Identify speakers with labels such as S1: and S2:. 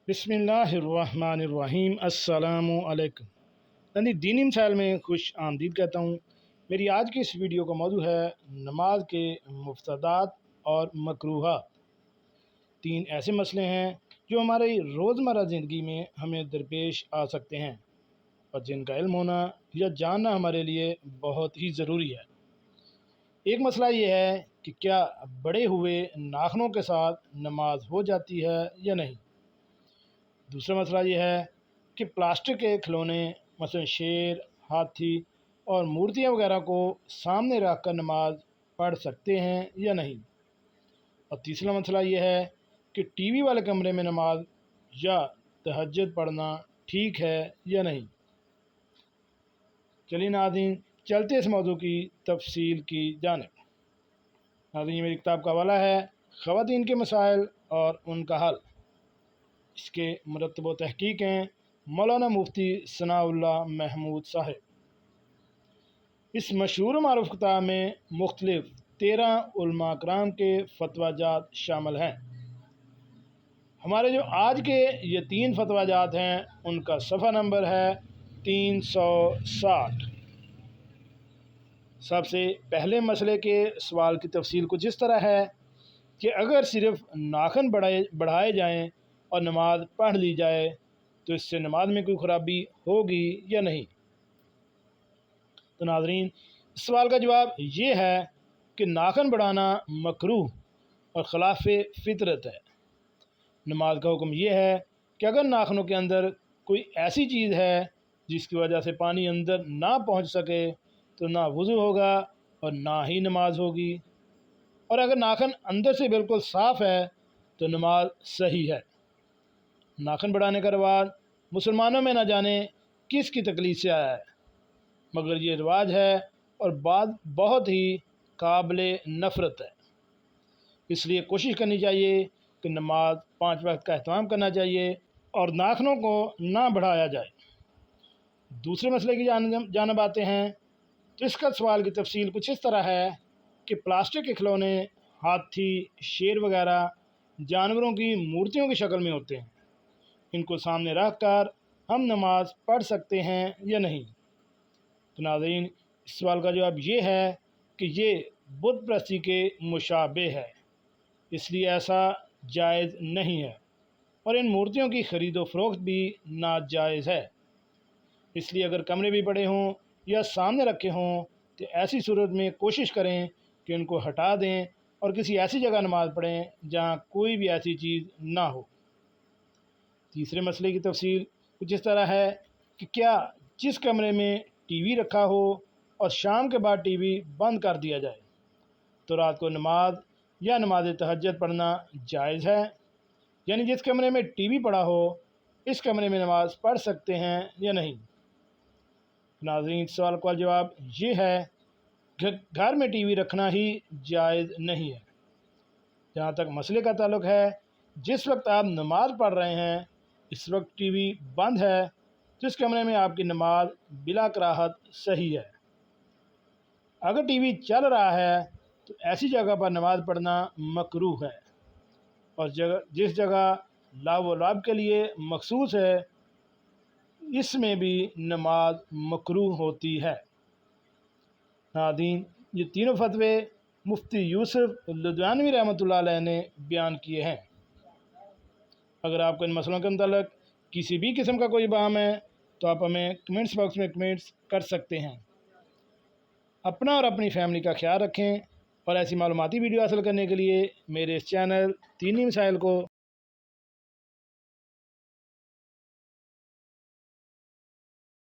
S1: बिस्मिल्लाहिर्रहमानिर्रहीम अस्सलामु अलैकुम। यानी दीनी मिसाइल में खुश आमदीद कहता हूँ। मेरी आज की इस वीडियो का मौजू है नमाज के मुफ्तदात और मकरूहात। तीन ऐसे मसले हैं जो हमारी रोज़मर्रा ज़िंदगी में हमें दरपेश आ सकते हैं और जिनका इल्म होना या जानना हमारे लिए बहुत ही ज़रूरी है। एक मसला ये है कि क्या बड़े हुए नाखनों के साथ नमाज हो जाती है या नहीं। दूसरा मसला ये है कि प्लास्टिक के खिलौने मसलन शेर, हाथी और मूर्तियाँ वगैरह को सामने रख कर नमाज पढ़ सकते हैं या नहीं। और तीसरा मसला ये है कि टीवी वाले कमरे में नमाज या तहज्जुद पढ़ना ठीक है या नहीं। चलिए नाज़रीन, चलते इस मौजू की तफसील की जानिब। नाज़रीन, मेरी किताब का हवाला है ख़वातीन के मसाइल और उनका हल। इसके मुरत्तब व तहकीक हैं मौलाना मुफ्ती सनाउल्लाह महमूद साहब। इस मशहूर मारूफ किताब में मुख्तलिफ 13 उलमा कराम के फतवाजात शामिल हैं। हमारे जो आज के ये 3 फतवाजात हैं उनका सफ़ा नंबर है 360। सबसे पहले मसले के सवाल की तफसील कुछ इस तरह है कि अगर सिर्फ़ नाखन बढ़ाए जाएँ और नमाज पढ़ ली जाए तो इससे नमाज में कोई ख़राबी होगी या नहीं। तो नाज़रीन, इस सवाल का जवाब ये है कि नाखन बढ़ाना मकरूह और ख़िलाफ़ फितरत है। नमाज का हुक्म ये है कि अगर नाखनों के अंदर कोई ऐसी चीज़ है जिसकी वजह से पानी अंदर ना पहुंच सके तो ना वज़ू होगा और ना ही नमाज होगी। और अगर नाखन अंदर से बिल्कुल साफ़ है तो नमाज सही है। नाखन बढ़ाने का रिवाज मुसलमानों में न जाने किस की तकलीफ से आया है, मगर ये रिवाज है और बात बहुत ही काबिले नफ़रत है। इसलिए कोशिश करनी चाहिए कि नमाज 5 वक्त का एहतमाम करना चाहिए और नाखनों को ना बढ़ाया जाए। दूसरे मसले की जानब आते हैं तो इसका सवाल की तफसील कुछ इस तरह है कि प्लास्टिक के खिलौने हाथी, शेर वगैरह जानवरों की मूर्तियों की शक्ल में होते हैं। इनको सामने रख कर हम नमाज पढ़ सकते हैं या नहीं। तो नाज़रीन, इस सवाल का जवाब ये है कि ये बुत परस्ती के मुशाबे है, इसलिए ऐसा जायज़ नहीं है और इन मूर्तियों की ख़रीदो फ़रोख्त भी नाजायज़ है। इसलिए अगर कमरे भी बड़े हों या सामने रखे हों तो ऐसी सूरत में कोशिश करें कि उनको हटा दें और किसी ऐसी जगह नमाज़ पढ़ें जहाँ कोई भी ऐसी चीज़ ना हो। तीसरे मसले की तफसील कुछ इस तरह है कि क्या जिस कमरे में टीवी रखा हो और शाम के बाद टीवी बंद कर दिया जाए तो रात को नमाज या नमाज तहज्जुद पढ़ना जायज़ है। यानी जिस कमरे में टीवी पड़ा हो इस कमरे में नमाज पढ़ सकते हैं या नहीं। नाज़रीन, इस सवाल का जवाब ये है कि घर में टीवी रखना ही जायज़ नहीं है। जहाँ तक मसले का ताल्लुक़ है, जिस वक्त आप नमाज़ पढ़ रहे हैं इस वक्त टीवी बंद है तो इस कमरे में आपकी नमाज बिला कराहत सही है। अगर टीवी चल रहा है तो ऐसी जगह पर नमाज पढ़ना मकरूह है और जिस जगह लाव व लाभ के लिए मखसूस है इसमें भी नमाज मकरूह होती है। नाज़रीन, ये तीनों फतवे मुफ्ती यूसुफ लुधियानवी रहमतुल्लाह अलैह ने बयान किए हैं। अगर आपको इन मसलों के मुताल्लिक़ किसी भी किस्म का कोई बहम है तो आप हमें कमेंट्स बॉक्स में कमेंट्स कर सकते हैं। अपना और अपनी फैमिली का ख्याल रखें और ऐसी मालूमाती वीडियो हासिल करने के लिए मेरे इस चैनल दीनी मिसाइल को